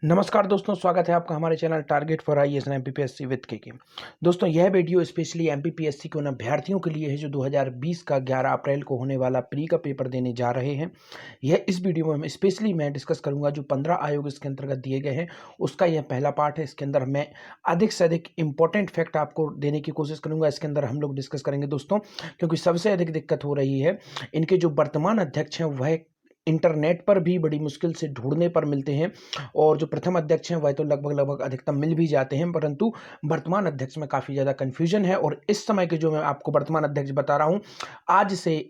नमस्कार दोस्तों, स्वागत है आपका हमारे channel target for IAS and MPPSC with के। दोस्तों, यह वीडियो स्पेशली एमपीपीएससी के उन अभ्यर्थियों के लिए है जो 2020 का 11 अप्रैल को होने वाला प्री का पेपर देने जा रहे हैं। इस वीडियो में स्पेशली मैं डिस्कस करूंगा जो 15 आयोग इसके अंतर्गत दिए गए हैं, उसका यह पहला पार्ट है। इसके अंदर मैं अधिक से अधिक इंपॉर्टेंट फैक्ट आपको देने की कोशिश करूंगा। इसके अंदर हम लोग डिस्कस करेंगे दोस्तों, क्योंकि सबसे अधिक दिक्कत हो रही है इनके जो वर्तमान अध्यक्ष हैं वह इंटरनेट पर भी बड़ी मुश्किल से ढूंढने पर मिलते हैं, और जो प्रथम अध्यक्ष हैं वह तो लगभग अधिकतम मिल भी जाते हैं, परंतु वर्तमान अध्यक्ष में काफ़ी ज़्यादा कन्फ्यूजन है। और इस समय के जो मैं आपको वर्तमान अध्यक्ष बता रहा हूं,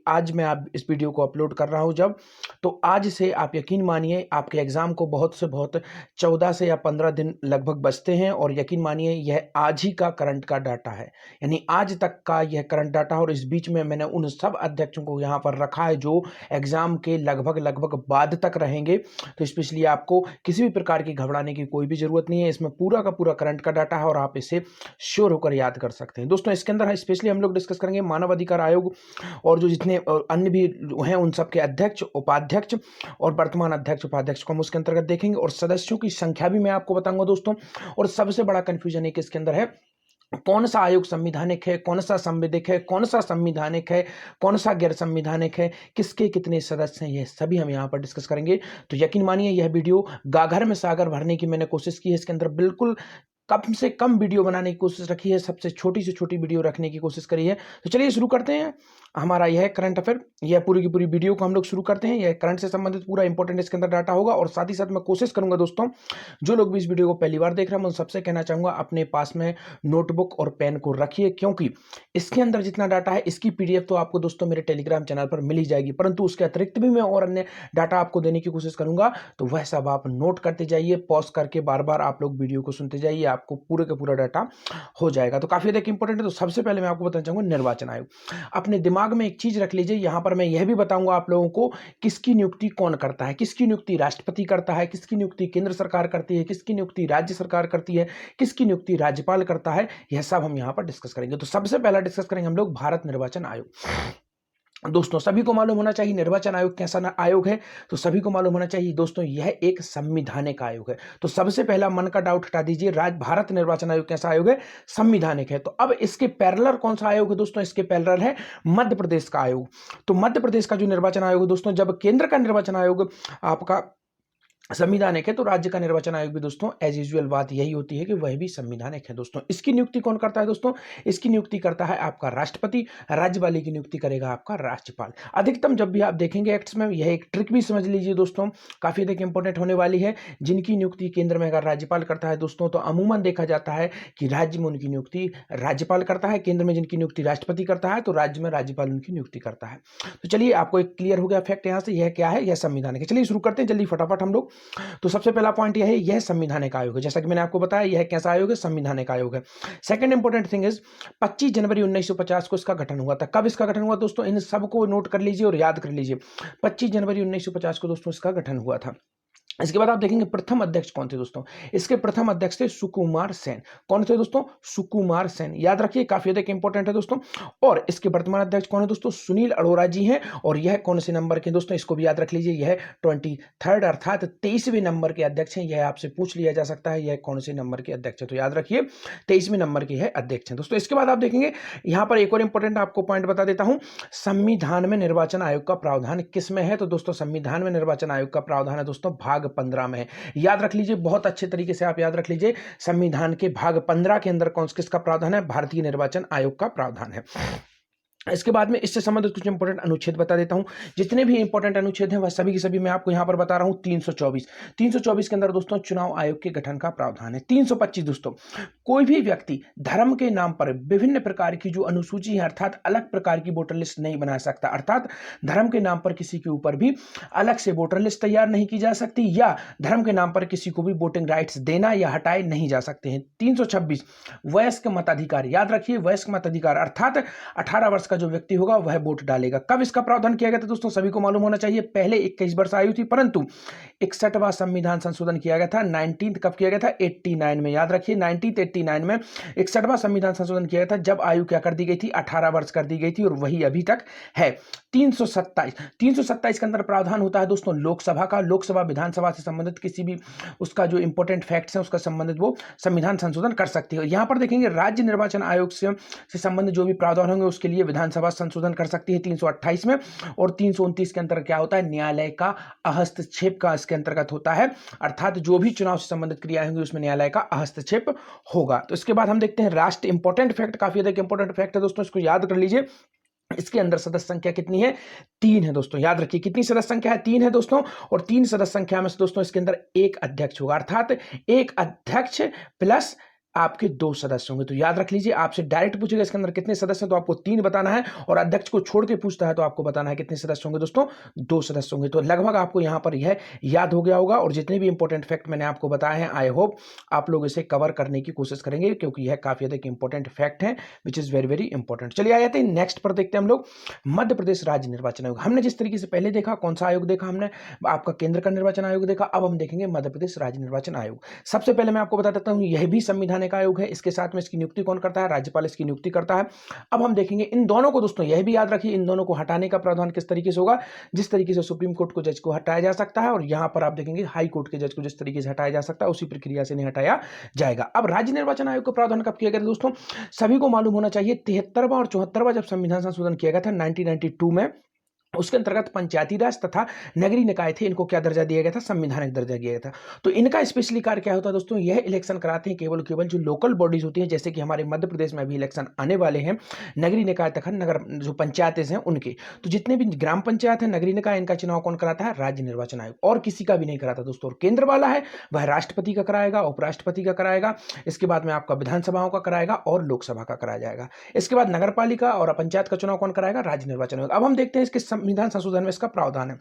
आज मैं आप इस वीडियो को अपलोड कर रहा हूं जब, तो आज से आप यकीन मानिए आपके एग्जाम को बहुत से बहुत 14 से या 15 दिन लगभग बचते हैं। और यकीन मानिए यह आज ही का करंट का डाटा है, यानी आज तक का यह करंट डाटा। और इस बीच में मैंने उन सब अध्यक्षों को यहाँ पर रखा है जो एग्जाम के लगभग बाद तक रहेंगे। तो स्पेशली आपको किसी भी प्रकार की घबराने की कोई भी जरूरत नहीं है। इसमें पूरा का पूरा करंट का डाटा है और आप इसे श्योर होकर याद कर सकते हैं। दोस्तों, इसके अंदर स्पेशली हम लोग डिस्कस करेंगे मानव अधिकार आयोग और जो जितने अन्य भी हैं उन सबके अध्यक्ष, उपाध्यक्ष और वर्तमान अध्यक्ष, उपाध्यक्ष को हम उसके अंतर्गत देखेंगे। और सदस्यों की संख्या भी मैं आपको बताऊंगा दोस्तों। और सबसे बड़ा कंफ्यूजन एक इसके अंदर है, कौन सा आयोग संविधानिक है, कौन सा संविधिक है, कौन सा संविधानिक है, कौन सा गैर संविधानिक है, किसके कितने सदस्य हैं, ये सभी हम यहाँ पर डिस्कस करेंगे। तो यकीन मानिए यह वीडियो गागर में सागर भरने की मैंने कोशिश की है। इसके अंदर बिल्कुल कम से कम वीडियो बनाने की कोशिश रखी है, सबसे छोटी से छोटी वीडियो रखने की कोशिश करी है। तो चलिए शुरू करते हैं हमारा यह करंट अफेयर। यह पूरी की पूरी वीडियो को हम लोग शुरू करते हैं। यह करंट से संबंधित पूरा इंपॉर्टेंट इसके अंदर डाटा होगा। और साथ ही साथ मैं कोशिश करूंगा दोस्तों, जो लोग भी इस वीडियो को पहली बार देख रहे हैं, मैं सबसे कहना चाहूंगा अपने पास में नोटबुक और पेन को रखिए, क्योंकि इसके अंदर जितना डाटा है इसकी पीडीएफ तो आपको दोस्तों मेरे टेलीग्राम चैनल पर मिल ही जाएगी, परंतु उसके अतिरिक्त भी मैं और अन्य डाटा आपको देने की कोशिश करूंगा। तो वह सब आप नोट करते जाइए, पॉज करके बार बार आप लोग वीडियो को सुनते जाइए, आपको पूरे का पूरा डाटा हो जाएगा। तो काफी अधिक इंपॉर्टेंट है। तो सबसे पहले मैं आपको बताना चाहूंगा निर्वाचन आयोग। अपने दिमाग में एक चीज रख लीजिए, यहां पर मैं यह भी बताऊंगा आप लोगों को किसकी नियुक्ति कौन करता है, किसकी नियुक्ति राष्ट्रपति करता है, किसकी नियुक्ति केंद्र सरकार करती है, किसकी नियुक्ति राज्य सरकार करती है, किसकी नियुक्ति राज्यपाल करता है। यह सब हम यहां पर डिस्कस करेंगे। तो सबसे पहला डिस्कस करेंगे हम लोग भारत निर्वाचन आयोग। दोस्तों, सभी को मालूम होना चाहिए निर्वाचन आयोग कैसा आयोग है। तो सभी को मालूम होना चाहिए दोस्तों यह एक संवैधानिक आयोग है। तो सबसे पहला मन का डाउट हटा दीजिए, भारत निर्वाचन आयोग कैसा आयोग है? संवैधानिक है। तो अब इसके पैरेलल कौन सा आयोग है दोस्तों? इसके पैरेलल है मध्य प्रदेश का आयोग। तो मध्य प्रदेश का जो निर्वाचन आयोग है दोस्तों, जब केंद्र का निर्वाचन आयोग आपका संवैधानिक है तो राज्य का निर्वाचन आयोग भी दोस्तों एज यूजुअल बात यही होती है कि वह भी संवैधानिक है। दोस्तों, इसकी नियुक्ति कौन करता है दोस्तों? इसकी नियुक्ति करता है आपका राष्ट्रपति, राज्यपाल की नियुक्ति करेगा आपका राज्यपाल। अधिकतम जब भी आप देखेंगे एक्ट्स में, यह एक ट्रिक भी समझ लीजिए दोस्तों, काफी अधिक इंपॉर्टेंट होने वाली है। जिनकी नियुक्ति केंद्र में अगर राज्यपाल करता है दोस्तों, तो अमूमन देखा जाता है कि राज्य में उनकी नियुक्ति राज्यपाल करता है, केंद्र में जिनकी नियुक्ति राष्ट्रपति करता है तो राज्य में राज्यपाल उनकी नियुक्ति करता है। तो चलिए, आपको एक क्लियर हो गया फैक्ट यहां से, यह क्या है, यह संवैधानिक है। चलिए शुरू करते हैं जल्दी फटाफट हम लोग। तो सबसे पहला पॉइंट यह है, यह संवैधानिक आयोग है। जैसा कि मैंने आपको बताया, यह कैसा आयोग है? संवैधानिक आयोग है। सेकंड इंपॉर्टेंट थिंग इज 25 जनवरी 1950 को इसका गठन हुआ था। कब इसका गठन हुआ दोस्तों? इन सबको नोट कर लीजिए और याद कर लीजिए। 25 जनवरी 1950 को दोस्तों इसका गठन हुआ था। इसके बाद आप देखेंगे प्रथम अध्यक्ष कौन थे दोस्तों? इसके प्रथम अध्यक्ष थे सुकुमार सेन। कौन थे दोस्तों? सुकुमार सेन। याद रखिए, काफी अधिक इंपॉर्टेंट है दोस्तों। और इसके वर्तमान अध्यक्ष कौन है दोस्तों? सुनील अरोड़ा जी हैं। और यह कौन से नंबर के दोस्तों? इसको भी याद रख लीजिए, यह 23rd अर्थात 23वें नंबर के अध्यक्ष हैं। यह आपसे पूछ लिया जा सकता है यह कौन से नंबर के अध्यक्ष है, तो याद रखिए 23वें नंबर के अध्यक्ष हैं दोस्तों। इसके बाद आप देखेंगे यहां पर एक और इंपॉर्टेंट आपको पॉइंट बता देता हूं, संविधान में निर्वाचन आयोग का प्रावधान किस में है? तो दोस्तों संविधान में निर्वाचन आयोग का प्रावधान है दोस्तों भाग 15 में है। याद रख लीजिए, बहुत अच्छे तरीके से आप याद रख लीजिए, संविधान के भाग 15 के अंदर कौन किसका प्रावधान है? भारतीय निर्वाचन आयोग का प्रावधान है। इसके बाद में इससे संबंधित कुछ इंपॉर्टेंट अनुच्छेद बता देता हूं। जितने भी इंपॉर्टेंट अनुच्छेद हैं वह सभी के सभी मैं आपको यहां पर बता रहा हूं। 324 के अंदर दोस्तों चुनाव आयोग के गठन का प्रावधान है। 325 दोस्तों, कोई भी व्यक्ति धर्म के नाम पर विभिन्न प्रकार की जो अनुसूची है अर्थात अलग प्रकार की वोटर लिस्ट नहीं बना सकता, अर्थात धर्म के नाम पर किसी के ऊपर भी अलग से वोटर लिस्ट तैयार नहीं की जा सकती, या धर्म के नाम पर किसी को भी वोटिंग राइट्स देना या हटाए नहीं जा सकते हैं। 326 वयस्क मताधिकार। याद रखिए, वयस्क मताधिकार अर्थात 18 वर्ष का जो व्यक्ति होगा वह वोट डालेगा। कब इसका प्रावधान किया गया था दोस्तों, सभी को मालूम होना चाहिए। पहले 21 वर्ष आयु थी, परंतु 61वां संविधान संशोधन किया गया था। 19 कब किया गया था, 89 में। याद रखिए 1989 में 61वां संविधान संशोधन किया गया था, जब आयु क्या कर दी गई थी, 18 वर्ष कर दी गई थी, और वही अभी तक है। 327 के अंदर प्रावधान होता है दोस्तों लोकसभा का। लोकसभा विधानसभा से संबंधित किसी भी उसका जो इंपॉर्टेंट फैक्ट्स है उसका संबंधित वो संविधान संशोधन कर सकती है। यहां पर देखेंगे राज्य निर्वाचन आयोग से संबंधित जो भी प्रावधान होंगे उसके लिए विधानसभा संशोधन कर सकती है 328 में। और 329 के अंतर्गत क्या होता है, न्यायालय का हस्तक्षेप का इसके अंतर्गत होता है, अर्थात जो भी चुनाव से संबंधित क्रियाएं होंगी उसमें न्यायालय का हस्तक्षेप होगा। तो इसके बाद हम देखते हैं राष्ट्र इंपॉर्टेंट फैक्ट, काफी अधिक इंपॉर्टेंट फैक्ट है दोस्तों, इसको याद कर लीजिए। इसके अंदर सदस्य संख्या कितनी है, 3 है दोस्तों। याद रखिए कितनी सदस्य संख्या है, 3 है दोस्तों। और 3 सदस्य संख्या में से दोस्तों इसके अंदर एक अध्यक्ष होगा, अर्थात एक अध्यक्ष प्लस आपके 2 सदस्य होंगे। तो याद रख लीजिए, आपसे डायरेक्ट पूछेगा इसके अंदर कितने सदस्य हैं तो आपको 3 बताना है, और अध्यक्ष को छोड़ के पूछता है तो आपको बताना है कितने सदस्य होंगे दोस्तों, 2 सदस्य होंगे। तो लगभग आपको यहां पर यह याद हो गया होगा। और जितने भी इंपॉर्टेंट फैक्ट मैंने आपको बताए हैं, आई होप आप लोग इसे कवर करने की कोशिश करेंगे, क्योंकि यह काफी अधिक इंपॉर्टेंट फैक्ट है which is very very important. चलिए आ जाते हैं नेक्स्ट पर, देखते हैं हम लोग मध्य प्रदेश राज्य निर्वाचन आयोग। हमने जिस तरीके से पहले देखा, कौन सा आयोग देखा हमने, आपका केंद्र का निर्वाचन आयोग देखा। अब हम देखेंगे मध्य प्रदेश राज्य निर्वाचन आयोग। सबसे पहले मैं आपको बता देता हूं, यह भी संवैधानिक आयोग है। इसके साथ में इसकी नियुक्ति कौन करता है, राज्यपाल इसकी नियुक्ति करता है। अब हम देखेंगे इन दोनों को दोस्तों, यह भी याद रखिए इन दोनों को हटाने का प्रावधान किस तरीके से होगा, जिस तरीके से सुप्रीम कोर्ट को जज को हटाया जा सकता है, और यहां पर आप देखेंगे हाई कोर्ट के जज को जिस तरीके से हटाया जा सकता है उसी प्रक्रिया से नहीं हटाया जाएगा। अब राज्य निर्वाचन आयोग का प्रावधान कब किया गया था दोस्तों, सभी को मालूम होना चाहिए 73वां और 74वां जब संविधान संशोधन किया गया था 1992 में, उसके अंतर्गत पंचायती राज तथा नगरीय निकाय थे, इनको क्या दर्जा दिया गया था, संवैधानिक दर्जा दिया गया था। तो इनका स्पेशली कार्य क्या होता है दोस्तों, यह इलेक्शन कराते हैं केवल जो लोकल बॉडीज होती हैं, जैसे कि हमारे मध्य प्रदेश में अभी इलेक्शन आने वाले हैं, नगरीय निकाय तथा नगर जो पंचायतें हैं उनके। तो जितने भी ग्राम पंचायत है, नगरीय निकाय, इनका चुनाव कौन कराता है, राज्य निर्वाचन आयोग, और किसी का भी नहीं कराता दोस्तों। और केंद्र वाला है वह राष्ट्रपति का कराएगा, उपराष्ट्रपति का कराएगा, इसके बाद में आपका विधानसभाओं का कराएगा और लोकसभा का कराया जाएगा। इसके बाद नगर पालिका और पंचायत का चुनाव कौन कराएगा, राज्य निर्वाचन आयोग। अब हम देखते हैं इसके संविधान संशोधन में प्रावधान है।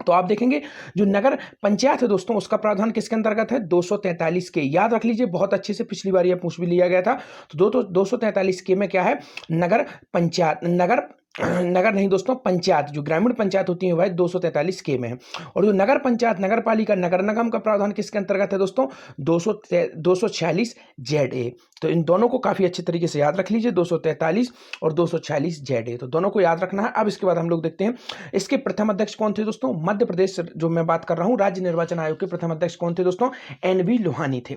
तो आप देखेंगे जो नगर पंचायत है दोस्तों, उसका प्रावधान किसके अंतर्गत है, 243 के। याद रख लीजिए बहुत अच्छे से, पिछली बार यह पूछ भी लिया गया था। तो 243 के में क्या है, नगर पंचायत, नगर नहीं दोस्तों, पंचायत जो ग्रामीण पंचायत होती है वह 243 के में है। और जो नगर पंचायत, नगर पालिका, नगर निगम का प्रावधान किसके अंतर्गत है दोस्तों, 246 ZA। तो इन दोनों को काफी अच्छे तरीके से याद रख लीजिए, 243 और 246 ZA, तो दोनों को याद रखना है। अब इसके बाद हम लोग देखते हैं इसके प्रथम अध्यक्ष कौन थे दोस्तों, मध्य प्रदेश जो मैं बात कर रहा हूं राज्य निर्वाचन आयोग के प्रथम अध्यक्ष कौन थे दोस्तों, NV लोहानी थे।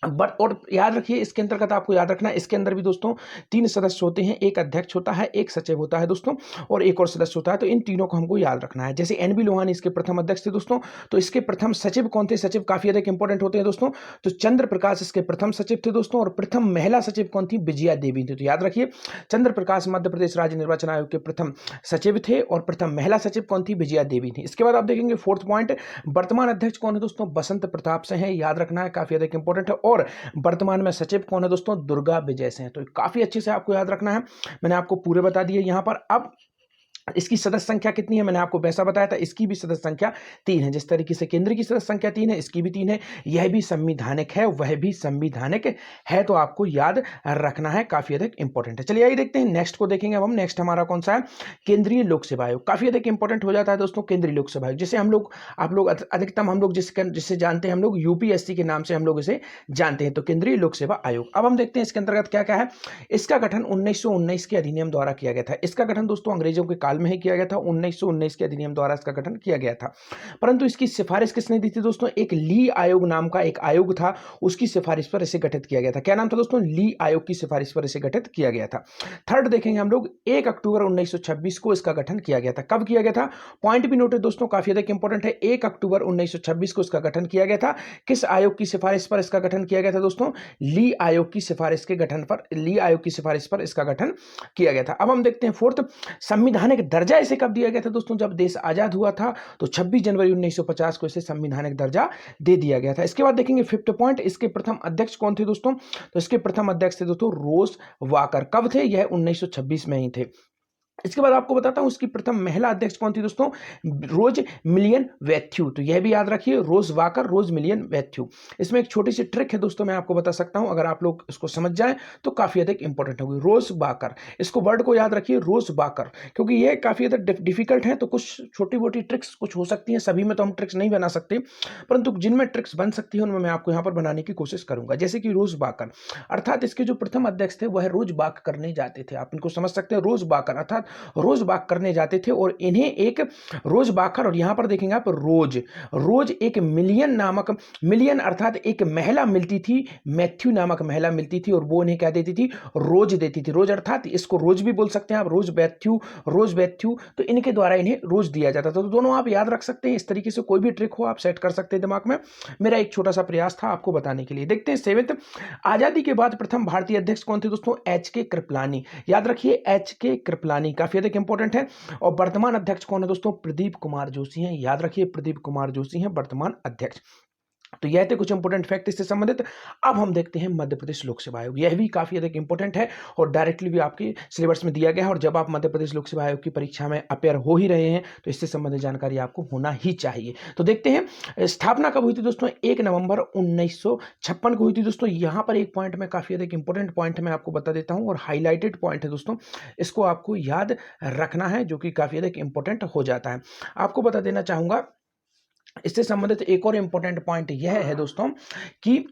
बट और याद रखिए इसके अंतर्गत आपको याद रखना है, इसके अंदर भी दोस्तों 3 सदस्य होते हैं, एक अध्यक्ष होता है, एक सचिव होता है दोस्तों, और एक और सदस्य होता है। तो इन तीनों को हमको याद रखना है। जैसे NV लोहानी इसके प्रथम अध्यक्ष थे दोस्तों, तो इसके प्रथम सचिव कौन थे, सचिव काफी अधिक इंपॉर्टेंट होते हैं दोस्तों। तो चंद्र प्रकाश इसके प्रथम सचिव थे दोस्तों, और प्रथम महिला सचिव कौन थी, विजया देवी थी। तो याद रखिए चंद्र प्रकाश मध्य प्रदेश राज्य निर्वाचन आयोग के प्रथम सचिव थे, और प्रथम महिला सचिव कौन थी, विजया देवी थी। इसके बाद आप देखेंगे 4th पॉइंट, वर्तमान अध्यक्ष कौन है दोस्तों, बसंत प्रताप से है, याद रखना है, काफी अधिक इंपॉर्टेंट है। और वर्तमान में सचिव कौन है दोस्तों, दुर्गा विजय से है। तो काफी अच्छे से आपको याद रखना है, मैंने आपको पूरे बता दिए यहां पर। अब इसकी सदस्य संख्या कितनी है, मैंने आपको वैसा बताया था, इसकी भी सदस्य संख्या 3 है। जिस तरीके से केंद्र की सदस्य संख्या 3 है, इसकी भी 3 है। यह भी संविधानिक है, वह भी संविधानिक है, तो आपको याद रखना है, काफी अधिक इंपॉर्टेंट है। चलिए आइए देखते हैं नेक्स्ट को देखेंगे। अब हम नेक्स्ट हमारा कौन सा है, केंद्रीय लोक सेवा आयोग। काफी अधिक इंपॉर्टेंट हो जाता है दोस्तों केंद्रीय लोक सेवा आयोग, जिसे हम लोग आप लोग अधिकतम हम लोग जिससे जानते हैं, हम लोग UPSC के नाम से हम लोग इसे जानते हैं। तो केंद्रीय लोक सेवा आयोग, अब हम देखते हैं इसके अंतर्गत क्या क्या है। इसका गठन 1919 के अधिनियम द्वारा किया गया था। इसका गठन दोस्तों अंग्रेजों के काल में ही किया गया था, 1919 के अधिनियम द्वारा इसका गठन किया गया था। परंतु इसकी सिफारिश किसने दी थी दोस्तों, एक ली आयोग नाम का एक आयोग था, उसकी सिफारिश पर इसे गठित किया गया था। क्या नाम था दोस्तों, ली आयोग की सिफारिश पर इसे गठित किया गया था। थर्ड देखेंगे हम लोग, 1 अक्टूबर 1926 को इसका गठन किया गया था। कब किया गया था, पॉइंट भी नोट है दोस्तों, काफी अधिक इंपॉर्टेंट है। 1 अक्टूबर 1926 को इसका गठन किया गया था। किस आयोग की सिफारिश पर इसका गठन किया गया था दोस्तों, ली आयोग की सिफारिश के गठन पर, ली आयोग की सिफारिश पर इसका गठन किया गया था। अब हम देखते हैं 4th, संवैधानिक दर्जा इसे कब दिया गया था दोस्तों, जब देश आजाद हुआ था, तो 26 जनवरी 1950 को इसे संवैधानिक दर्जा दे दिया गया था। इसके बाद देखेंगे 5th पॉइंट, इसके प्रथम अध्यक्ष कौन थे दोस्तों, तो इसके प्रथम अध्यक्ष थे दोस्तों रोज वाकर। कब थे, यह 1926 में ही थे। इसके बाद आपको बताता हूं उसकी प्रथम महिला अध्यक्ष कौन थी दोस्तों, रोज मिलियन वैथ्यू। तो यह भी याद रखिए, रोज वाकर, रोज मिलियन वैथ्यू। इसमें एक छोटी सी ट्रिक है दोस्तों, मैं आपको बता सकता हूं, अगर आप लोग इसको समझ जाएं तो काफी अधिक इंपॉर्टेंट होगी। रोज बाकर, इसको वर्ड को याद रखिए, रोज बाकर, क्योंकि यह काफी अधिक डिफिकल्ट है। तो कुछ छोटी मोटी ट्रिक्स कुछ हो सकती हैं, सभी में तो हम ट्रिक्स नहीं बना सकते, परंतु जिनमें ट्रिक्स बन सकती है उनमें मैं आपको यहां पर बनाने की कोशिश करूंगा। जैसे कि रोज बाकर, अर्थात इसके जो प्रथम अध्यक्ष थे वह रोज बाक करने जाते थे। आप इनको समझ सकते हैं, रोज बाकर अर्थात रोज बाक करने जाते थे, और इन्हें एक रोज बाकर, और यहां पर देखेंगे आप रोज, रोज एक मिलियन नामक, मिलियन अर्थात एक महिला मिलती थी, मैथ्यू नामक महिला मिलती थी, और वो इन्हें क्या देती थी, रोज देती थी। रोज अर्थात इसको रोज भी बोल सकते हैं आप, रोज बैथ्यू, रोज बैथ्यू, तो इनके द्वारा इन्हें रोज दिया जाता था। तो दोनों आप याद रख सकते हैं, इस तरीके से कोई भी ट्रिक हो आप सेट कर सकते हैं दिमाग में। मेरा एक छोटा सा प्रयास था आपको बताने के लिए। देखते हैं सेवेंथ, आजादी के बाद प्रथम भारतीय अध्यक्ष कौन थे दोस्तों, एच के कृपलानी। याद रखिए, एच के कृपलानी काफी अधिक इंपॉर्टेंट है। और वर्तमान अध्यक्ष कौन है दोस्तों, प्रदीप कुमार जोशी हैं। याद रखिए, प्रदीप कुमार जोशी हैं वर्तमान अध्यक्ष। तो यह थे कुछ इंपॉर्टेंट फैक्ट इससे संबंधित। अब हम देखते हैं मध्य प्रदेश लोक सेवा आयोग, यह भी काफी अधिक इंपॉर्टेंट है और डायरेक्टली भी आपके सिलेबस में दिया गया है। और जब आप मध्य प्रदेश लोक सेवा आयोग की परीक्षा में अपेयर हो ही रहे हैं तो इससे संबंधित जानकारी आपको होना ही चाहिए। तो देखते हैं स्थापना कब हुई थी दोस्तों, 1 नवंबर 1956 को हुई थी दोस्तों। यहां पर एक पॉइंट में काफी अधिक इंपॉर्टेंट पॉइंट मैं आपको बता देता हूं, और हाईलाइटेड पॉइंट है दोस्तों, इसको आपको याद रखना है, जो कि काफी अधिक इंपॉर्टेंट हो जाता है। आपको बता देना चाहूंगा इससे संबंधित एक और इंपॉर्टेंट पॉइंट यह है दोस्तों कि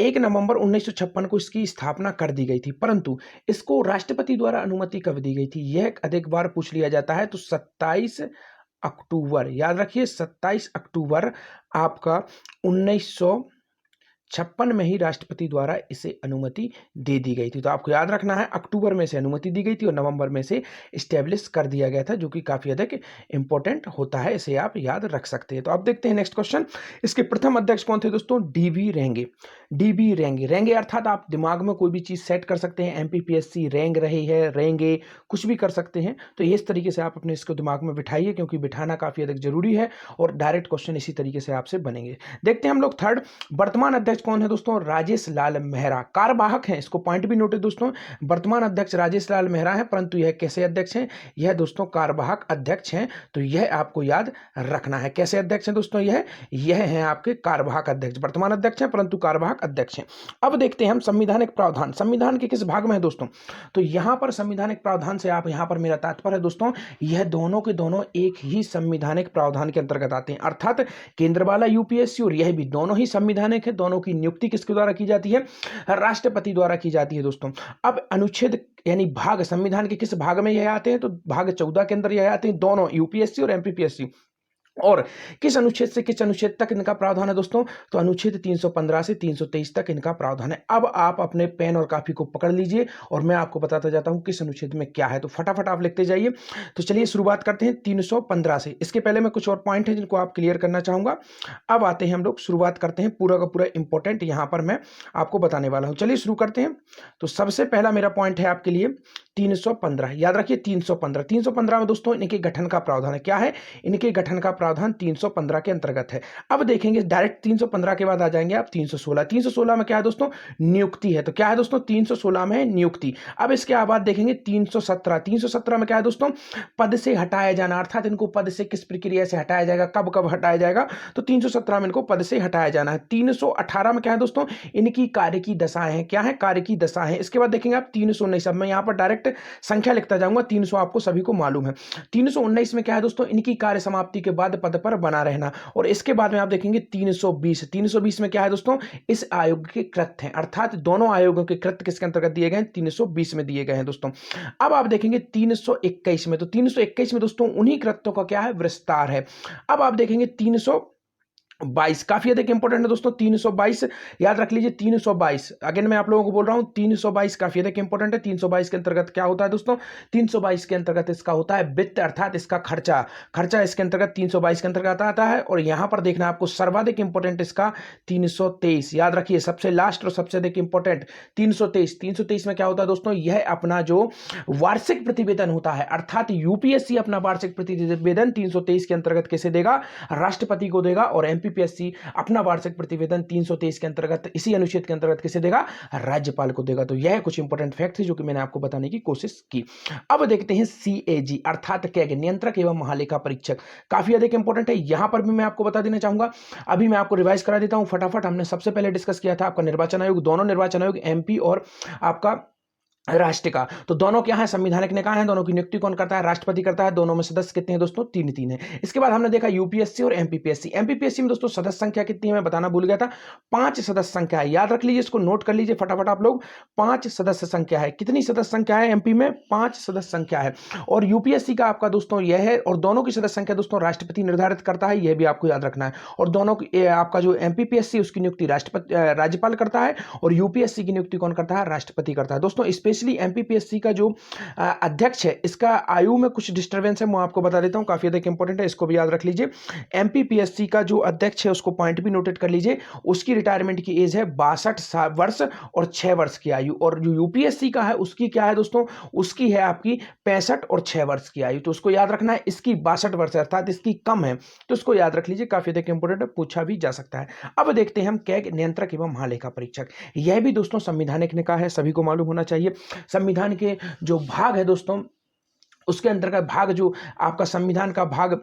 1 नवंबर 1956 को इसकी स्थापना कर दी गई थी, परंतु इसको राष्ट्रपति द्वारा अनुमति कब दी गई थी, यह अधिक बार पूछ लिया जाता है। तो 27 अक्टूबर, याद रखिए 27 अक्टूबर आपका 1956 में ही राष्ट्रपति द्वारा इसे अनुमति दे दी गई थी। तो आपको याद रखना है, अक्टूबर में से अनुमति दी गई थी और नवंबर में से स्टेब्लिश कर दिया गया था, जो कि काफी अधिक इंपॉर्टेंट होता है, इसे आप याद रख सकते हैं। तो आप देखते हैं नेक्स्ट क्वेश्चन, इसके प्रथम अध्यक्ष कौन थे दोस्तों, डीबी रेंगे। डीबी रेंगे, रेंगे अर्थात आप दिमाग में कोई भी चीज सेट कर सकते हैं, एमपीपीएससी रेंग रही है, रेंगे, कुछ भी कर सकते हैं। तो इस तरीके से आप अपने इसको दिमाग में बिठाइए, क्योंकि बिठाना काफी अधिक जरूरी है और डायरेक्ट क्वेश्चन इसी तरीके से आपसे बनेंगे। देखते हैं हम लोग थर्ड, वर्तमान अध्यक्ष कौन है दोस्तों, राजेश लाल मेहरा। कार्यवाहक हैं, इसको पॉइंट भी नोट है दोस्तों, वर्तमान अध्यक्ष राजेश लाल मेहरा है, परंतु यह कैसे अध्यक्ष हैं, यह दोस्तों कार्यवाहक अध्यक्ष हैं। तो यह आपको याद रखना है, कैसे अध्यक्ष हैं दोस्तों, यह हैं आपके कार्यवाहक अध्यक्ष, वर्तमान अध्यक्ष हैं परंतु कार्यवाहक अध्यक्ष हैं। अब देखते हैं हम संवैधानिक प्रावधान, संविधान के किस भाग में है दोस्तों। तो यहां पर संवैधानिक प्रावधान से आप यहां पर मेरा तात्पर्य है दोस्तों, यह दोनों के दोनों एक ही संवैधानिक प्रावधान के अंतर्गत आते हैं, अर्थात केंद्र वाला यूपीएससी और यह भी दोनों ही संवैधानिक है। दोनों की नियुक्ति किसके द्वारा की जाती है, राष्ट्रपति द्वारा की जाती है दोस्तों। अब अनुच्छेद यानी भाग, संविधान के किस भाग में यह आते हैं, तो भाग 14 के अंदर यह आते हैं, दोनों यूपीएससी और एमपीपीएससी। और किस अनुच्छेद से किस अनुच्छेद तक इनका प्रावधान है दोस्तों, तो अनुच्छेद 315 से 323 तक इनका प्रावधान है। अब आप अपने पेन और काफी को पकड़ लीजिए और मैं आपको बताता जाता हूं किस अनुच्छेद में क्या है, तो फटाफट आप लिखते जाइए। तो चलिए शुरुआत करते हैं 315 से। इसके पहले मैं कुछ और पॉइंट है जिनको आप क्लियर करना चाहूंगा। अब आते हैं हम लोग, शुरुआत करते हैं, पूरा का पूरा इंपॉर्टेंट यहां पर मैं आपको बताने वाला हूं। चलिए शुरू करते हैं। तो सबसे पहला मेरा पॉइंट है आपके लिए 315, याद रखिए 315। 315 में दोस्तों इनके गठन का प्रावधान है, क्या है, इनके गठन का प्रावधान 315 के अंतर्गत है। अब देखेंगे डायरेक्ट 315 के बाद आ जाएंगे आप 316। 316 में क्या है दोस्तों, नियुक्ति है। तो क्या है दोस्तों, 316 में नियुक्ति। अब इसके बाद देखेंगे 317। 317 में क्या है दोस्तों, पद से हटाया जाना, अर्थात इनको पद से किस प्रक्रिया से हटाया जाएगा, कब कब हटाया जाएगा, तो 317 में इनको पद से हटाया जाना है। 318 में क्या है दोस्तों, इनकी कार्य की दशाएं हैं, क्या है, कार्य की दशाएं हैं। इसके बाद देखेंगे आप 319, अब मैं यहां पर डायरेक्ट संख्या लिखता जाऊंगा, 300 आपको सभी को मालूम है। 319 में क्या है दोस्तों, इनकी कार्य समाप्ति के बाद पद पर बना रहना। और इसके बाद में आप देखेंगे 320। 320 में क्या है दोस्तों, इस आयोग के कृत्य हैं, अर्थात दोनों आयोगों के कृत्य किसके अंतर्गत दिए गए हैं, 320 में दिए गए हैं दोस्तों। अब आप देखेंगे 321 में, तो 321 में दोस्तों उन्हीं कृत्यों का क्या है, विस्तार है। अब आप देखेंगे 322, काफी अधिक इंपॉर्टेंट है दोस्तों 322, याद रख लीजिए 322। अगेन मैं आप लोगों को बोल रहा हूं 322 काफी अधिक इंपॉर्टेंट है। 322 के अंतर्गत क्या होता है दोस्तों, 322 के अंतर्गत इसका होता है वित्त, अर्थात इसका खर्चा, खर्चा इसके अंतर्गत 322 के अंतर्गत आता है। और यहां पर देखना आपको सर्वाधिक इंपॉर्टेंट इसका 323, याद रखिए सबसे लास्ट और सबसे अधिक इंपॉर्टेंट 323। 323 में क्या होता है दोस्तों, यह अपना जो वार्षिक प्रतिवेदन होता है, अर्थात यूपीएससी अपना वार्षिक प्रतिवेदन 323 के अंतर्गत किसे देगा, राष्ट्रपति को देगा, और एमपी एमपीपीएससी अपना वार्षिक प्रतिवेदन 323 के अंतर्गत इसी अनुच्छेद के अंतर्गत किसे देगा? राज्यपाल को देगा। तो यह कुछ इंपॉर्टेंट फैक्ट थे जो कि मैंने आपको बताने की कोशिश की। अब देखते हैं सीएजी अर्थात कैग, नियंत्रक एवं महालेखा परीक्षक, काफी अधिक इंपॉर्टेंट है। यहां पर भी मैं आपको बता देना चाहूंगा, अभी मैं आपको रिवाइज करा देता हूं फटाफट। हमने सबसे पहले डिस्कस किया था आपका निर्वाचन आयोग, दोनों निर्वाचन आयोग एमपी और आपका राष्ट्र का, तो दोनों क्या है? संविधानिक ने कहा है, दोनों की नियुक्ति कौन करता है? राष्ट्रपति करता है। दोनों में सदस्य कितने हैं दोस्तों? 3-3 है। इसके बाद हमने देखा यूपीएससी और एमपीपीएससी। एमपीपीएससी में दोस्तों सदस्य संख्या कितनी है मैं बताना भूल गया था, 5 सदस्य संख्या है। याद रख लीजिए, इसको नोट कर लीजिए फटाफट आप लोग। 5 सदस्य संख्या है। कितनी सदस्य संख्या है एमपी में? 5 सदस्य संख्या है। और यूपीएससी का आपका दोस्तों यह है, और दोनों की सदस्य संख्या दोस्तों राष्ट्रपति निर्धारित करता है, यह भी आपको याद रखना है। और दोनों की आपका जो एमपीपीएससी उसकी नियुक्ति राज्यपाल करता है, और यूपीएससी की नियुक्ति कौन करता है? राष्ट्रपति करता है। दोस्तों स्पेशली एमपीपीएससी का जो अध्यक्ष है, इसका आयु में कुछ डिस्टर्बेंस है, मैं आपको बता देता हूं, काफी अधिक इंपॉर्टेंट है, इसको भी याद रख लीजिए। एमपीपीएससी का जो अध्यक्ष है उसको पॉइंट भी नोटेट कर लीजिए, उसकी रिटायरमेंट की एज है 62 वर्ष और 6 वर्ष की आयु। और जो यूपीएससी का है उसकी क्या है दोस्तों? उसकी है आपकी 65 और 6 वर्ष की आयु। तो उसको याद रखना है, इसकी 62 वर्ष अर्थात इसकी कम है, तो इसको याद रख लीजिए, काफी अधिक इंपॉर्टेंट है, पूछा भी जा सकता है। अब देखते हैं हम कैग, नियंत्रक एवं महालेखा परीक्षक। यह भी दोस्तों संविधानिक ने कहा है, सभी को मालूम होना चाहिए। संविधान के जो भाग है दोस्तों, उसके अंतर्गत भाग जो आपका संविधान का भाग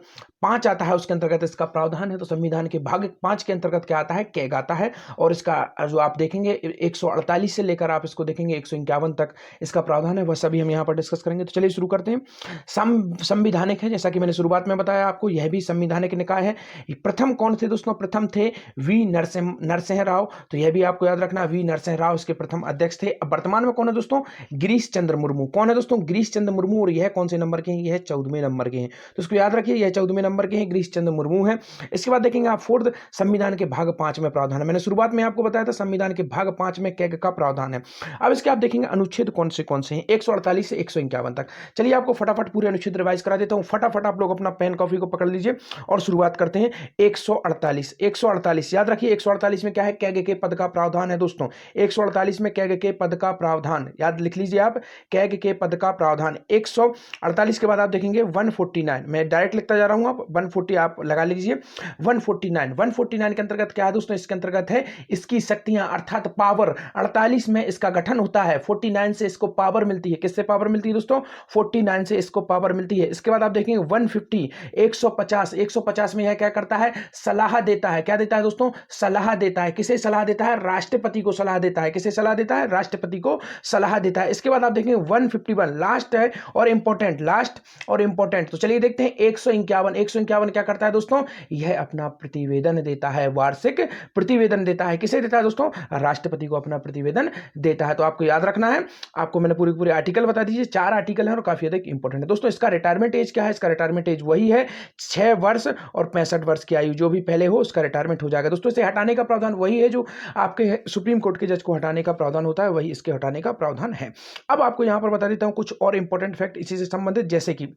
5 आता है, उसके अंतर्गत इसका प्रावधान है। तो संविधान के भाग 5 के अंतर्गत क्या आता है? कैग आता है। और इसका जो आप देखेंगे 148 से लेकर आप इसको देखेंगे 151 तक इसका प्रावधान है, वह सभी हम यहाँ पर डिस्कस करेंगे। तो चलिए शुरू करते हैं। संविधानिक है, जैसा कि मैंने शुरुआत में बताया आपको, यह भी संविधानिक निकाय है। प्रथम कौन थे दोस्तों? प्रथम थे वी नरसिंह राव। तो यह भी आपको याद रखना, वी नरसिंह राव इसके प्रथम अध्यक्ष थे। अब वर्तमान में कौन है दोस्तों? गिरीश चंद्र मुर्मू। कौन है दोस्तों? गिरीश चंद्र मुर्मू। और यह कौन से नंबर के हैं? यह 14वें नंबर के हैं। तो इसको याद रखिए, यह 14वें नंबर के हैं, गिरीश चंद्र मुर्मू हैं। इसके बाद देखेंगे आप 4th, संविधान के भाग 5 में प्रावधान है। मैंने शुरुआत में आपको बताया था संविधान के भाग 5 में कैग का प्रावधान है। अब इसके आप देखेंगे अनुच्छेद कौन से हैं, 148 से 151 तक। चलिए आपको फटाफट पूरे अनुच्छेद रिवाइज करा देता हूं। फटाफट आप लोग अपना पेन कॉपी को पकड़ लीजिए और शुरुआत करते हैं। 148 याद रखिए, 148 में क्या है? कैग के पद का प्रावधान है दोस्तों। 148 में कैग के पद का प्रावधान याद लिख लीजिए आप, कैग के पद का प्रावधान। 148 के बाद आप देखेंगे 149, मैं डायरेक्ट लिखता जा रहा हूं, आप 140 आप लगा लीजिए। 149 के अंतर्गत क्या है दोस्तों? इसके अंतर्गत है इसकी शक्तियां अर्थात पावर। 48 में इसका गठन होता है, 49 से इसको पावर मिलती है। किससे पावर मिलती है दोस्तों? 49 से इसको पावर मिलती है। इसके बाद आप देखेंगे 150, 150 में यह क्या करता है? सलाह देता है। क्या देता है दोस्तों? सलाह देता है। किसे सलाह देता है? राष्ट्रपति को सलाह देता है। किसे सलाह देता है? राष्ट्रपति को सलाह देता है। इसके बाद आप देखेंगे 151 लास्ट है और इंपॉर्टेंट। तो चलिए देखते हैं 151 क्या करता है दोस्तों? यह अपना प्रतिवेदन देता है, वार्षिक प्रतिवेदन देता है। किसे देता है दोस्तों? राष्ट्रपति को अपना प्रतिवेदन देता है। तो आपको याद रखना है, आपको मैंने पूरे आर्टिकल बता दीजिए, 4 आर्टिकल हैं और काफी अधिक इंपॉर्टेंट है दोस्तों। इसका रिटायरमेंट एज क्या है? इसका रिटायरमेंट एज वही है 6 वर्ष और 65 वर्ष की आयु, जो भी पहले हो उसका रिटायरमेंट हो जाएगा दोस्तों। इसे हटाने का प्रावधान वही है जो आपके सुप्रीम कोर्ट के जज को हटाने का प्रावधान होता है, वही इसके हटाने का प्रावधान है। अब आपको यहां पर बता देता हूं कुछ और इंपॉर्टेंट फैक्ट इसी से संबंधित, जैसे कि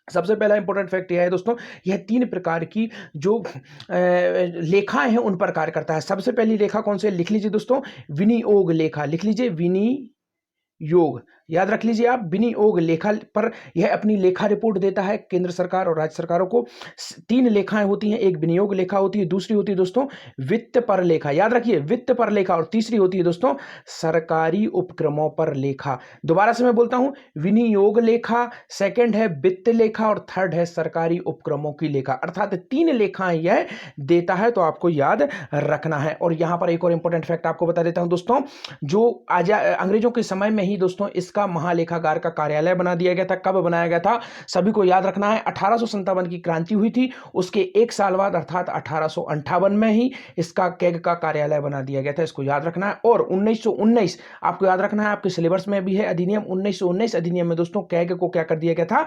सबसे पहला इंपॉर्टेंट फैक्ट यह है दोस्तों, यह 3 प्रकार की जो लेखाएं हैं उन पर कार्य करता है। सबसे पहली लेखा कौन सी? लिख लीजिए दोस्तों, विनियोग लेखा। लिख लीजिए विनियोग, याद रख लीजिए आप, विनियोग लेखा पर यह अपनी लेखा रिपोर्ट देता है केंद्र सरकार और राज्य सरकारों को। 3 लेखाएं होती हैं, एक विनियोग लेखा होती है, दूसरी होती है दोस्तों वित्त पर लेखा, याद रखिए वित्त पर लेखा, और तीसरी होती है दोस्तों सरकारी उपक्रमों पर लेखा। दोबारा से मैं बोलता हूं, विनियोग लेखा, सेकंड है वित्त लेखा और थर्ड है सरकारी उपक्रमों की लेखा। अर्थात 3 लेखाएं यह देता है, तो आपको याद रखना है। और यहां पर एक और इंपॉर्टेंट फैक्ट आपको बता देता हूं दोस्तों, जो अंग्रेजों के समय में ही दोस्तों इसका महालेखागार का कार्यालय बना दिया गया था। कब बनाया गया था? सभी को याद रखना है, 1857 की क्रांति हुई थी, उसके 1 साल बाद अर्थात 1858 में ही इसका कैग का कार्यालय बना दिया गया था, इसको याद रखना है। और 1919 आपको याद रखना है, आपके सिलेबस में भी है अधिनियम 1919 अधिनियम में दोस्तों कैग को क्या कर दिया गया था?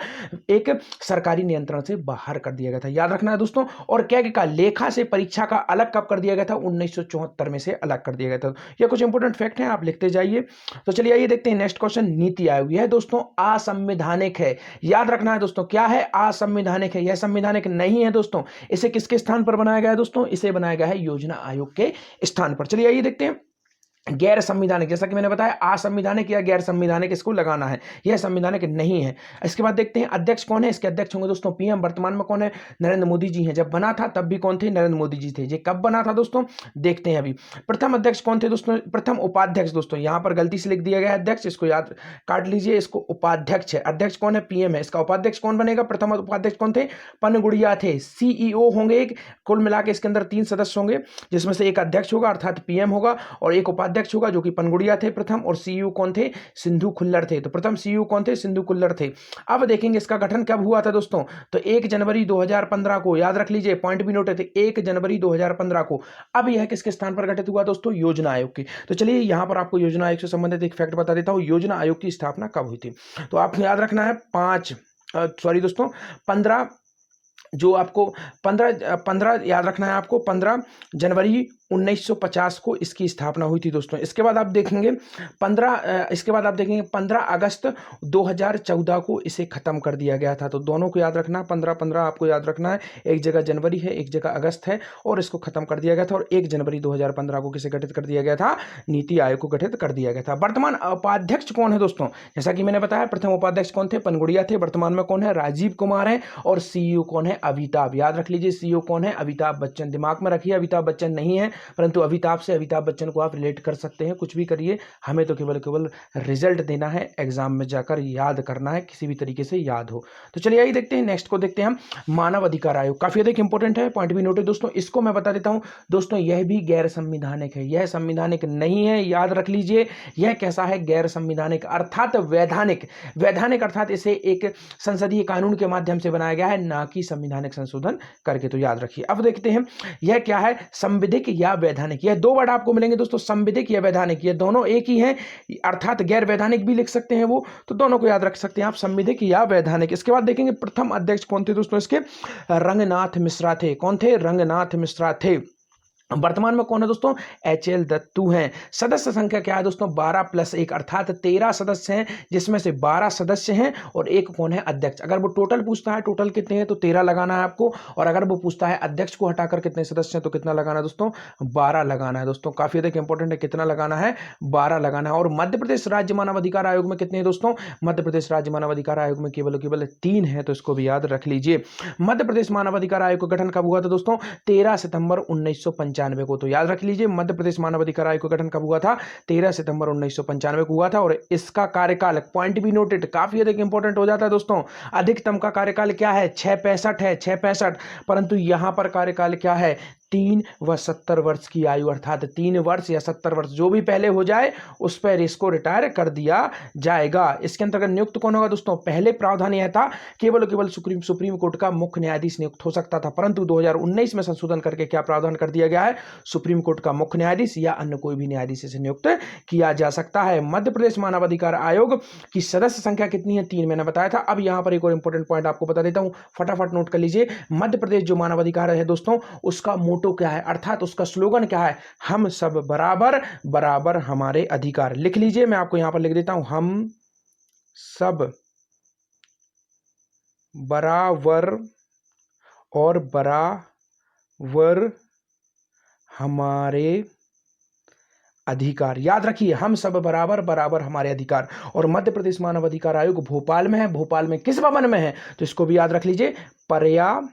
एक सरकारी नियंत्रण से बाहर कर दिया गया था, याद रखना है दोस्तों। और कैग का लेखा से परीक्षा का अलग कब कर दिया गया था? 1974 में से अलग कर दिया गया था। यह कुछ इंपॉर्टेंट फैक्ट है, आप लिखते जाइए। तो चलिए आइए देखते हैं नेक्स्ट क्वेश्चन। नीति आयोग, यह दोस्तों असंवैधानिक है, याद रखना है दोस्तों, क्या है? असंवैधानिक है, यह संवैधानिक नहीं है दोस्तों। इसे किसके स्थान पर बनाया गया है दोस्तों? इसे बनाया गया है योजना आयोग के स्थान पर। चलिए आइए देखते हैं गैर संविधानिक, जैसा कि मैंने बताया असंविधानिक या गैर संविधानिक इसको लगाना है, यह संविधानिक नहीं है। इसके बाद देखते हैं अध्यक्ष कौन है। इसके अध्यक्ष होंगे दोस्तों पीएम। वर्तमान में कौन है? नरेंद्र मोदी जी हैं। जब बना था तब भी कौन थे? नरेंद्र मोदी जी थे। ये कब बना था दोस्तों? देखते हैं अभी। प्रथम अध्यक्ष कौन थे दोस्तों? प्रथम उपाध्यक्ष। दोस्तों यहाँ पर गलती से लिख दिया गया है अध्यक्ष, इसको याद काट लीजिए, इसको उपाध्यक्ष है। अध्यक्ष कौन है? पीएम है। इसका उपाध्यक्ष कौन बनेगा? प्रथम उपाध्यक्ष कौन थे? पनगुड़िया थे। सीईओ होंगे एक, कुल मिला के इसके अंदर 3 सदस्य होंगे, जिसमें से एक अध्यक्ष होगा अर्थात पीएम होगा, और एक उपाध्यक्ष होगा जो कि पनगुड़िया थे प्रथम, और सीयू कौन थे? सिंधु खुल्लर थे। तो प्रथम सीयू कौन थे? सिंधु खुल्लर थे। अब देखेंगे इसका गठन कब हुआ था दोस्तों, तो 1 जनवरी 2015 को, याद रख लीजिए, पॉइंट भी नोट थे, 1 जनवरी 2015 को। अब यह किसके स्थान पर गठित हुआ दोस्तों? योजना आयोग की। तो चलिए यहां पर आपको योजना आयोग से संबंधित एक फैक्ट बता देता हूं, योजना आयोग की स्थापना कब हुई थी। तो आपको याद रखना है 15 जो आपको 15 याद रखना है आपको, 15 जनवरी 1950 को इसकी स्थापना हुई थी दोस्तों। इसके बाद आप देखेंगे 15 अगस्त 2014 को इसे खत्म कर दिया गया था। तो दोनों को याद रखना, 15 आपको याद रखना है, एक जगह जनवरी है एक जगह अगस्त है, और इसको खत्म कर दिया गया था। और 1 जनवरी 2015 को किसे गठित कर दिया गया था? नीति आयोग को गठित कर दिया गया था। वर्तमान उपाध्यक्ष कौन है दोस्तों? जैसा कि मैंने बताया प्रथम उपाध्यक्ष कौन थे? पनगुड़िया थे। वर्तमान में कौन है? राजीव कुमार है। और सीईओ कौन है? अमिताभ। याद रख लीजिए सीईओ कौन है? अमिताभ बच्चन। दिमाग में रखिए अमिताभ बच्चन नहीं है, परंतु अमिताभ से अमिताभ बच्चन को आप रिलेट कर सकते हैं, कुछ भी करिए, हमें तो केवल रिजल्ट देना है, एग्जाम में जाकर याद करना है, किसी भी तरीके से याद हो। तो चलिए यही देखते हैं, नेक्स्ट को देखते हैं हम, मानव अधिकार आयोग। काफी अधिक इंपॉर्टेंट है, पॉइंट भी नोट है दोस्तों। इसको मैं बता देता हूं दोस्तों, यह भी गैर संविधानिक है, यह संविधानिक नहीं है, याद रख लीजिए। यह कैसा है? गैर संविधानिक अर्थात वैधानिक। वैधानिक अर्थात इसे एक संसदीय कानून के माध्यम से बनाया गया है, ना कि संविधानिक संशोधन करके। तो याद रखिए। अब देखते हैं यह क्या है, संविधिक या वैधानिक। यह 2 वर्ड आपको मिलेंगे दोस्तों, संविधिक या वैधानिक, ये दोनों एक ही हैं, अर्थात गैर वैधानिक भी लिख सकते हैं वो, तो दोनों को याद रख सकते हैं आप, संविधिक या वैधानिक। इसके बाद देखेंगे प्रथम अध्यक्ष कौन थे दोस्तों इसके? रंगनाथ मिश्रा थे। कौन थे? रंगनाथ मिश्रा थे। वर्तमान में कौन है दोस्तों? HL दत्तू हैं। सदस्य संख्या क्या है दोस्तों? 12 + 1 अर्थात 13 सदस्य हैं, जिसमें से 12 सदस्य हैं और एक कौन है? अध्यक्ष। अगर वो टोटल पूछता है टोटल कितने हैं तो 13 लगाना है आपको, और अगर वो पूछता है अध्यक्ष को हटाकर कितने सदस्य हैं तो कितना लगाना है दोस्तों? 12 लगाना है दोस्तों। काफी अधिक इंपॉर्टेंट है, कितना लगाना है? 12 लगाना है। और मध्य प्रदेश राज्य मानव अधिकार आयोग में कितने हैं दोस्तों? मध्य प्रदेश राज्य मानव अधिकार आयोग में केवल 3 है, तो इसको भी याद रख लीजिए। मध्य प्रदेश मानव अधिकार आयोग का गठन कब हुआ था दोस्तों? 13 सितंबर 1995 को। तो याद रख लीजिए, मध्य प्रदेश मानव अधिकार आयोग का गठन कब हुआ था? 13 सितंबर 1995 को हुआ था। और इसका कार्यकाल, पॉइंट भी नोटेड, काफी अधिक इंपॉर्टेंट हो जाता है दोस्तों। अधिकतम का कार्यकाल क्या है? 665 है, 665, परंतु यहां पर कार्यकाल क्या है? 3 व 70 वर्ष की आयु, अर्थात 3 वर्ष या 70 वर्ष, जो भी पहले हो जाए उस पर इसको रिटायर कर दिया जाएगा। इसके अंतर्गत नियुक्त कौन होगा दोस्तों? पहले प्रावधान यह था केवल सुप्रीम कोर्ट का मुख्य न्यायाधीश नियुक्त हो सकता था, परंतु 2019 में संशोधन करके क्या प्रावधान कर दिया गया है? सुप्रीम कोर्ट का मुख्य न्यायाधीश या अन्य कोई भी न्यायाधीश से नियुक्त किया जा सकता है। मध्य प्रदेश मानव अधिकार आयोग की सदस्य संख्या कितनी है? 3 मैंने बताया था। अब यहां पर एक और इंपॉर्टेंट पॉइंट आपको बता देता हूं, फटाफट नोट कर लीजिए। मध्य प्रदेश जो मानव अधिकार है दोस्तों, उसका मोटो क्या है, अर्थात उसका स्लोगन क्या है? हम सब बराबर, बराबर हमारे अधिकार। लिख लीजिए, मैं आपको यहां पर लिख देता हूं, हम सब बराबर और बराबर हमारे अधिकार। याद रखिए, हम सब बराबर, बराबर हमारे अधिकार। और मध्य प्रदेश मानव अधिकार आयोग भोपाल में है। भोपाल में किस भवन में है? तो इसको भी याद रख लीजिए, पर्यावास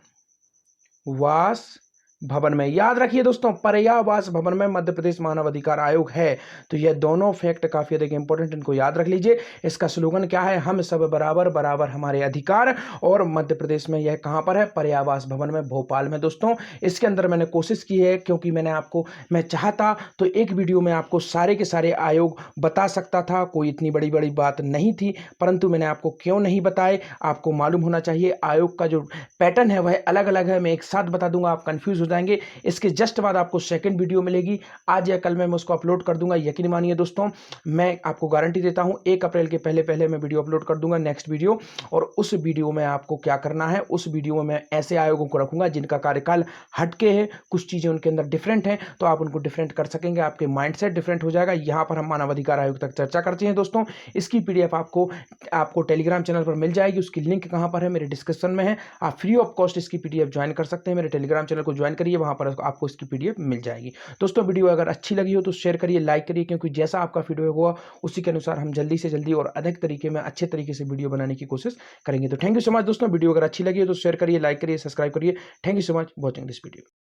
भवन में। याद रखिए दोस्तों, पर्यावास भवन में मध्य प्रदेश मानव अधिकार आयोग है। तो ये दोनों फैक्ट काफी अधिक इंपॉर्टेंट, इनको याद रख लीजिए। इसका स्लोगन क्या है? हम सब बराबर, बराबर हमारे अधिकार। और मध्य प्रदेश में यह कहां पर है? पर्यावास भवन में, भोपाल में दोस्तों। इसके अंदर मैंने कोशिश की है, क्योंकि मैं चाहता तो एक वीडियो में आपको सारे के सारे आयोग बता सकता था, कोई इतनी बड़ी बड़ी बात नहीं थी, परंतु मैंने आपको क्यों नहीं बताए, आपको मालूम होना चाहिए। आयोग का जो पैटर्न है वह अलग अलग है, मैं एक साथ बता दूंगा, आप कंफ्यूज हो जाएंगे। इसके जस्ट बाद आपको सेकंड वीडियो मिलेगी, आज या कल मैं उसको अपलोड कर दूंगा। यकीन मानिए दोस्तों, मैं आपको गारंटी देता हूं 1 अप्रैल के पहले मैं वीडियो अपलोड कर दूंगा, नेक्स्ट वीडियो। और उस वीडियो में आपको क्या करना है, उस वीडियो में मैं ऐसे आयोगों को रखूंगा जिनका कार्यकाल हटके है, कुछ चीजें उनके अंदर डिफरेंट हैं, तो आप उनको डिफरेंट कर सकेंगे, आपके माइंडसेट डिफरेंट हो जाएगा। यहां पर हम मानव अधिकार आयोग तक चर्चा करते हैं दोस्तों। इसकी PDF आपको टेलीग्राम चैनल पर मिल जाएगी। उसकी लिंक कहां पर है? मेरे डिस्क्रिप्शन में है। आप फ्री ऑफ कॉस्ट इसकी PDF ज्वाइन कर सकते हैं। मेरे टेलीग्राम चैनल को ज्वाइन करिए, वहाँ पर आपको इसकी PDF मिल जाएगी। दोस्तों वीडियो अगर अच्छी लगी हो तो शेयर करिए, लाइक करिए, क्योंकि जैसा आपका फीडबैक हुआ उसी के अनुसार हम जल्दी से जल्दी और अधिक तरीके में अच्छे तरीके से वीडियो बनाने की कोशिश करेंगे। तो थैंक यू सो मच दोस्तों, वीडियो अगर अच्छी लगी हो तो शेयर करिए, लाइक करिए, सब्सक्राइब करिए। Thank you so much watching this video.